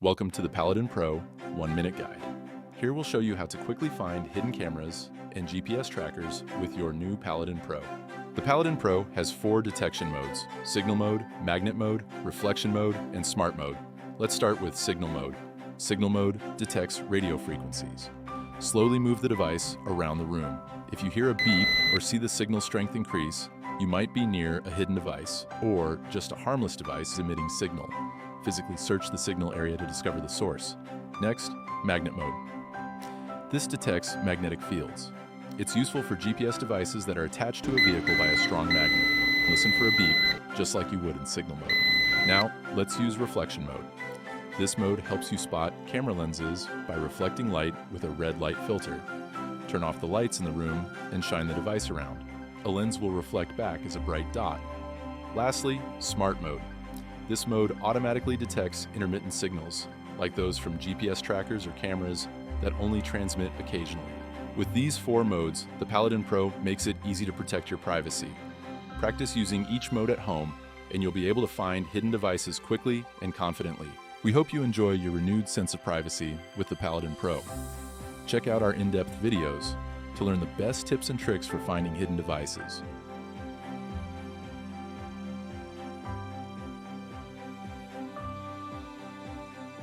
Welcome to the Paladin Pro 1-Minute Guide. Here we'll show you how to quickly find hidden cameras and GPS trackers with your new Paladin Pro. The Paladin Pro has 4 detection modes: Signal Mode, Magnet Mode, Reflection Mode, and Smart Mode. Let's start with Signal Mode. Signal Mode detects radio frequencies. Slowly move the device around the room. If you hear a beep or see the signal strength increase, you might be near a hidden device or just a harmless device emitting signal. Physically search the signal area to discover the source. Next, Magnet Mode. This detects magnetic fields. It's useful for GPS devices that are attached to a vehicle by a strong magnet. Listen for a beep, just like you would in Signal Mode. Now, let's use Reflection Mode. This mode helps you spot camera lenses by reflecting light with a red light filter. Turn off the lights in the room and shine the device around. A lens will reflect back as a bright dot. Lastly, Smart Mode. This mode automatically detects intermittent signals, like those from GPS trackers or cameras that only transmit occasionally. With these 4 modes, the Paladin Pro makes it easy to protect your privacy. Practice using each mode at home, and you'll be able to find hidden devices quickly and confidently. We hope you enjoy your renewed sense of privacy with the Paladin Pro. Check out our in-depth videos to learn the best tips and tricks for finding hidden devices.